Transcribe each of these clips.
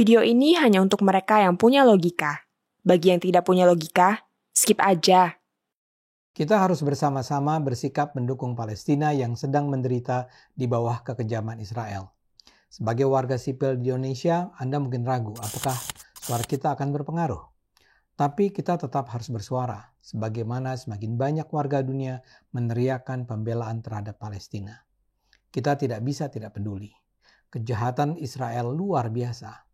Video ini hanya untuk mereka yang punya logika. Bagi yang tidak punya logika, skip aja. Kita harus bersama-sama bersikap mendukung Palestina yang sedang menderita di bawah kekejaman Israel. Sebagai warga sipil di Indonesia, Anda mungkin ragu apakah suara kita akan berpengaruh. Tapi kita tetap harus bersuara, sebagaimana semakin banyak warga dunia meneriakkan pembelaan terhadap Palestina. Kita tidak bisa tidak peduli. Kejahatan Israel luar biasa.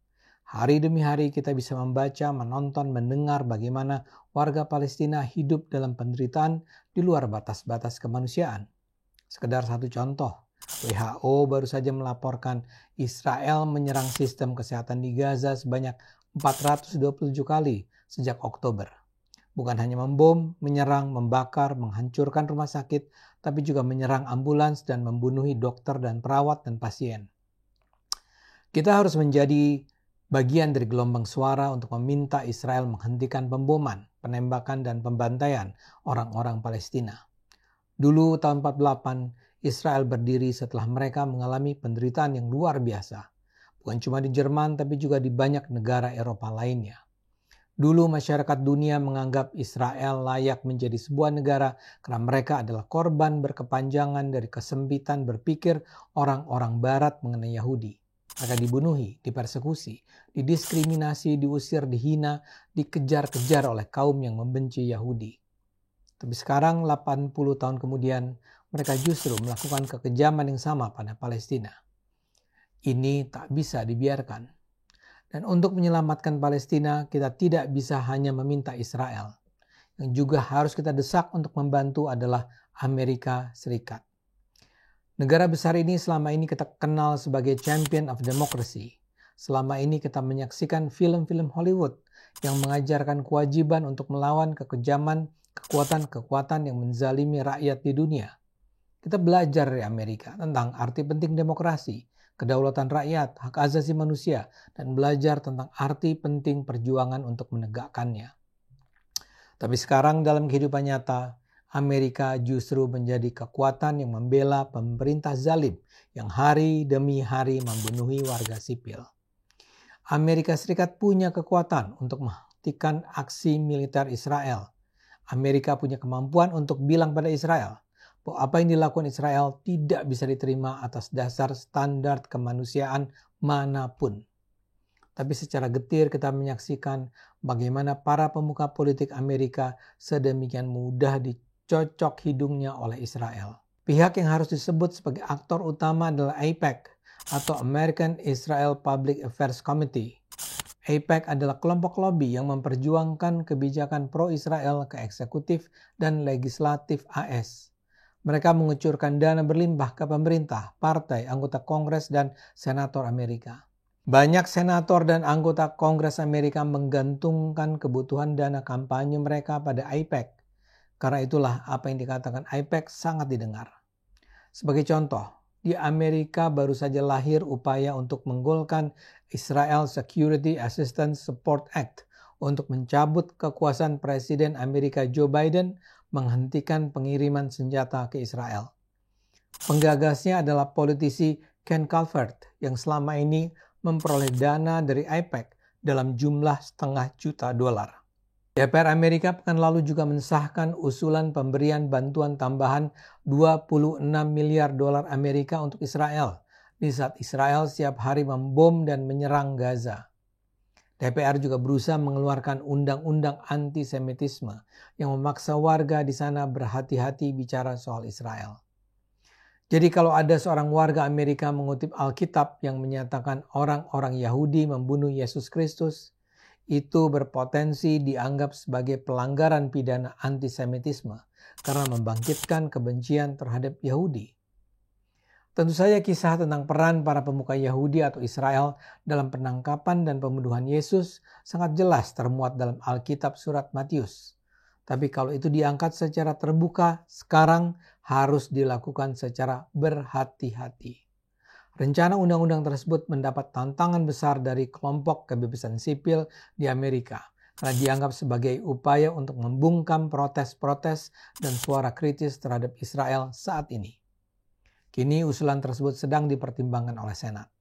Hari demi hari kita bisa membaca, menonton, mendengar bagaimana warga Palestina hidup dalam penderitaan di luar batas-batas kemanusiaan. Sekedar satu contoh, WHO baru saja melaporkan Israel menyerang sistem kesehatan di Gaza sebanyak 427 kali sejak Oktober. Bukan hanya membom, menyerang, membakar, menghancurkan rumah sakit, tapi juga menyerang ambulans dan membunuhi dokter dan perawat dan pasien. Kita harus menjadi bagian dari gelombang suara untuk meminta Israel menghentikan pemboman, penembakan, dan pembantaian orang-orang Palestina. Dulu tahun 48, Israel berdiri setelah mereka mengalami penderitaan yang luar biasa. Bukan cuma di Jerman, tapi juga di banyak negara Eropa lainnya. Dulu masyarakat dunia menganggap Israel layak menjadi sebuah negara karena mereka adalah korban berkepanjangan dari kesempitan berpikir orang-orang barat mengenai Yahudi. Mereka dibunuhi, dipersekusi, didiskriminasi, diusir, dihina, dikejar-kejar oleh kaum yang membenci Yahudi. Tapi sekarang 80 tahun kemudian mereka justru melakukan kekejaman yang sama pada Palestina. Ini tak bisa dibiarkan. Dan untuk menyelamatkan Palestina, kita tidak bisa hanya meminta Israel. Yang juga harus kita desak untuk membantu adalah Amerika Serikat. Negara besar ini selama ini kita kenal sebagai champion of democracy. Selama ini kita menyaksikan film-film Hollywood yang mengajarkan kewajiban untuk melawan kekejaman, kekuatan-kekuatan yang menzalimi rakyat di dunia. Kita belajar dari Amerika tentang arti penting demokrasi, kedaulatan rakyat, hak asasi manusia, dan belajar tentang arti penting perjuangan untuk menegakkannya. Tapi sekarang dalam kehidupan nyata, Amerika justru menjadi kekuatan yang membela pemerintah zalim yang hari demi hari membunuhi warga sipil. Amerika Serikat punya kekuatan untuk menghentikan aksi militer Israel. Amerika punya kemampuan untuk bilang pada Israel, bahwa apa yang dilakukan Israel tidak bisa diterima atas dasar standar kemanusiaan manapun. Tapi secara getir kita menyaksikan bagaimana para pemuka politik Amerika sedemikian mudah dicocok hidungnya oleh Israel. Pihak yang harus disebut sebagai aktor utama adalah AIPAC atau American Israel Public Affairs Committee. AIPAC adalah kelompok lobby yang memperjuangkan kebijakan pro-Israel ke eksekutif dan legislatif AS. Mereka mengucurkan dana berlimpah ke pemerintah, partai, anggota Kongres, dan senator Amerika. Banyak senator dan anggota Kongres Amerika menggantungkan kebutuhan dana kampanye mereka pada AIPAC. Karena itulah apa yang dikatakan AIPAC sangat didengar. Sebagai contoh, di Amerika baru saja lahir upaya untuk menggolkan Israel Security Assistance Support Act untuk mencabut kekuasaan Presiden Amerika Joe Biden menghentikan pengiriman senjata ke Israel. Penggagasnya adalah politisi Ken Calvert yang selama ini memperoleh dana dari AIPAC dalam jumlah $500 000. DPR Amerika pekan lalu juga mensahkan usulan pemberian bantuan tambahan $26 miliar Amerika untuk Israel di saat Israel setiap hari membom dan menyerang Gaza. DPR juga berusaha mengeluarkan undang-undang antisemitisme yang memaksa warga di sana berhati-hati bicara soal Israel. Jadi kalau ada seorang warga Amerika mengutip Alkitab yang menyatakan orang-orang Yahudi membunuh Yesus Kristus, itu berpotensi dianggap sebagai pelanggaran pidana antisemitisme karena membangkitkan kebencian terhadap Yahudi. Tentu saja kisah tentang peran para pemuka Yahudi atau Israel dalam penangkapan dan pembunuhan Yesus sangat jelas termuat dalam Alkitab surat Matius. Tapi kalau itu diangkat secara terbuka, sekarang harus dilakukan secara berhati-hati. Rencana undang-undang tersebut mendapat tantangan besar dari kelompok kebebasan sipil di Amerika karena dianggap sebagai upaya untuk membungkam protes-protes dan suara kritis terhadap Israel saat ini. Kini usulan tersebut sedang dipertimbangkan oleh Senat.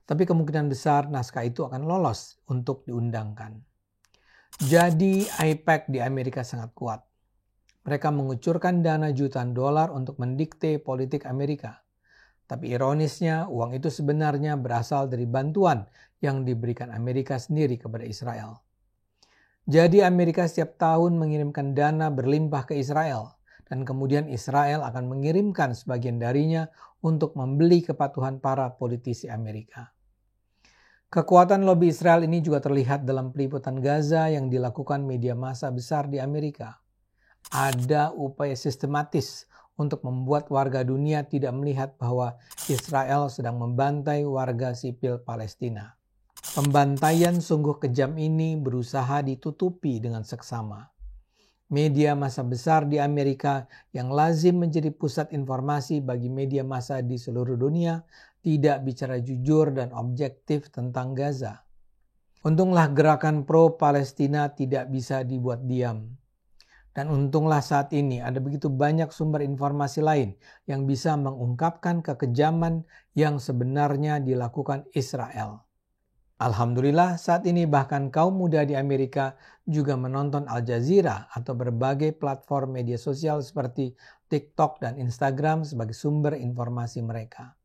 Tapi kemungkinan besar naskah itu akan lolos untuk diundangkan. Jadi IPAC di Amerika sangat kuat. Mereka mengucurkan dana jutaan dolar untuk mendikte politik Amerika. Tapi ironisnya, uang itu sebenarnya berasal dari bantuan yang diberikan Amerika sendiri kepada Israel. Jadi Amerika setiap tahun mengirimkan dana berlimpah ke Israel, dan kemudian Israel akan mengirimkan sebagian darinya untuk membeli kepatuhan para politisi Amerika. Kekuatan lobi Israel ini juga terlihat dalam peliputan Gaza yang dilakukan media massa besar di Amerika. Ada upaya sistematis untuk membuat warga dunia tidak melihat bahwa Israel sedang membantai warga sipil Palestina. Pembantaian sungguh kejam ini berusaha ditutupi dengan seksama. Media massa besar di Amerika yang lazim menjadi pusat informasi bagi media massa di seluruh dunia tidak bicara jujur dan objektif tentang Gaza. Untunglah gerakan pro-Palestina tidak bisa dibuat diam. Dan untunglah saat ini ada begitu banyak sumber informasi lain yang bisa mengungkapkan kekejaman yang sebenarnya dilakukan Israel. Alhamdulillah saat ini bahkan kaum muda di Amerika juga menonton Al Jazeera atau berbagai platform media sosial seperti TikTok dan Instagram sebagai sumber informasi mereka.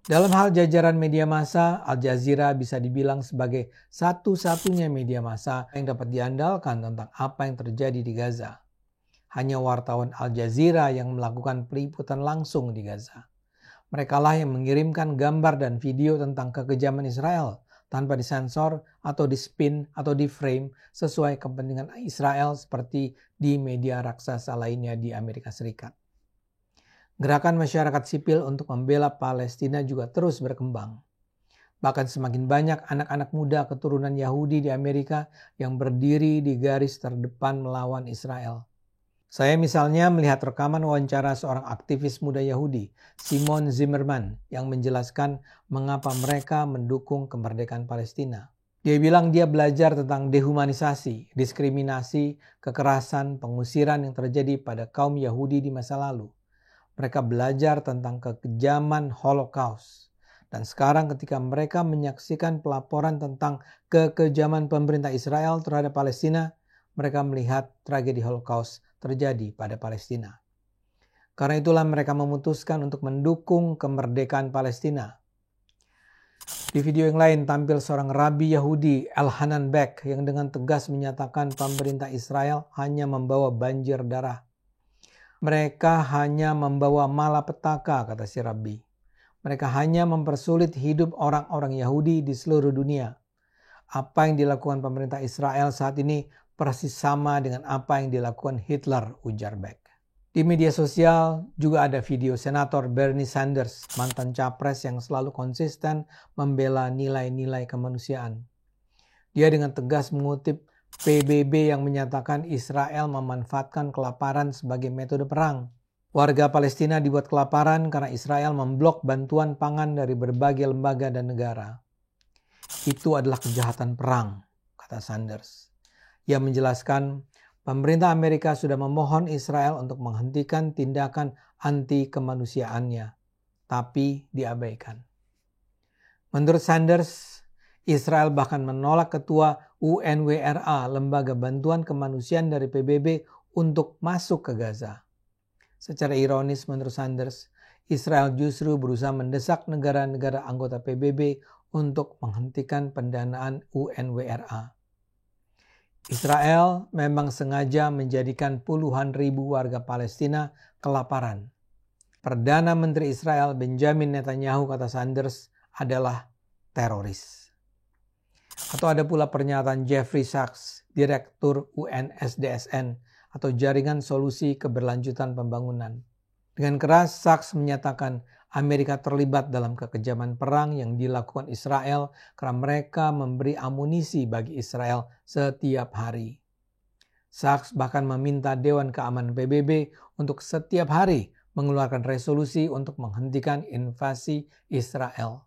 Dalam hal jajaran media massa, Al Jazeera bisa dibilang sebagai satu-satunya media massa yang dapat diandalkan tentang apa yang terjadi di Gaza. Hanya wartawan Al Jazeera yang melakukan peliputan langsung di Gaza. Mereka lah yang mengirimkan gambar dan video tentang kekejaman Israel tanpa disensor atau dispin atau diframe sesuai kepentingan Israel seperti di media raksasa lainnya di Amerika Serikat. Gerakan masyarakat sipil untuk membela Palestina juga terus berkembang. Bahkan semakin banyak anak-anak muda keturunan Yahudi di Amerika yang berdiri di garis terdepan melawan Israel. Saya misalnya melihat rekaman wawancara seorang aktivis muda Yahudi, Simon Zimmerman, yang menjelaskan mengapa mereka mendukung kemerdekaan Palestina. Dia bilang dia belajar tentang dehumanisasi, diskriminasi, kekerasan, pengusiran yang terjadi pada kaum Yahudi di masa lalu. Mereka belajar tentang kekejaman Holocaust. Dan sekarang ketika mereka menyaksikan pelaporan tentang kekejaman pemerintah Israel terhadap Palestina, mereka melihat tragedi Holocaust terjadi pada Palestina. Karena itulah mereka memutuskan untuk mendukung kemerdekaan Palestina. Di video yang lain tampil seorang rabi Yahudi, Elhanan Beck, yang dengan tegas menyatakan pemerintah Israel hanya membawa banjir darah. Mereka hanya membawa malapetaka, kata si Rabbi. Mereka hanya mempersulit hidup orang-orang Yahudi di seluruh dunia. Apa yang dilakukan pemerintah Israel saat ini persis sama dengan apa yang dilakukan Hitler, ujar Beck. Di media sosial juga ada video Senator Bernie Sanders, mantan capres yang selalu konsisten membela nilai-nilai kemanusiaan. Dia dengan tegas mengutip PBB yang menyatakan Israel memanfaatkan kelaparan sebagai metode perang. Warga Palestina dibuat kelaparan karena Israel memblok bantuan pangan dari berbagai lembaga dan negara. Itu adalah kejahatan perang, kata Sanders. Ia menjelaskan pemerintah Amerika sudah memohon Israel untuk menghentikan tindakan anti kemanusiaannya, tapi diabaikan. Menurut Sanders, Israel bahkan menolak ketua UNWRA, lembaga bantuan kemanusiaan dari PBB, untuk masuk ke Gaza. Secara ironis menurut Sanders, Israel justru berusaha mendesak negara-negara anggota PBB untuk menghentikan pendanaan UNWRA. Israel memang sengaja menjadikan puluhan ribu warga Palestina kelaparan. Perdana Menteri Israel Benjamin Netanyahu, kata Sanders, adalah teroris. Atau ada pula pernyataan Jeffrey Sachs, Direktur UNSDSN atau Jaringan Solusi Keberlanjutan Pembangunan. Dengan keras, Sachs menyatakan Amerika terlibat dalam kekejaman perang yang dilakukan Israel karena mereka memberi amunisi bagi Israel setiap hari. Sachs bahkan meminta Dewan Keamanan PBB untuk setiap hari mengeluarkan resolusi untuk menghentikan invasi Israel.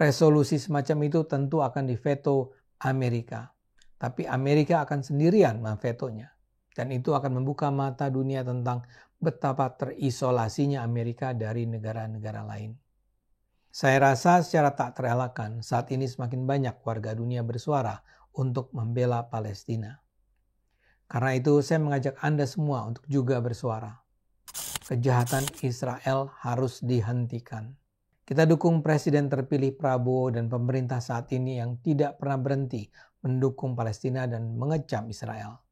Resolusi semacam itu tentu akan diveto Amerika. Tapi Amerika akan sendirian memvetonya. Dan itu akan membuka mata dunia tentang betapa terisolasinya Amerika dari negara-negara lain. Saya rasa secara tak terelakkan saat ini semakin banyak warga dunia bersuara untuk membela Palestina. Karena itu saya mengajak Anda semua untuk juga bersuara. Kejahatan Israel harus dihentikan. Kita dukung Presiden terpilih Prabowo dan pemerintah saat ini yang tidak pernah berhenti mendukung Palestina dan mengecam Israel.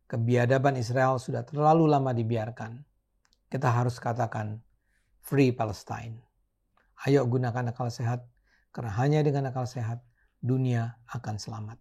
Kebiadaban Israel sudah terlalu lama dibiarkan. Kita harus katakan, Free Palestine. Ayo gunakan akal sehat, karena hanya dengan akal sehat, dunia akan selamat.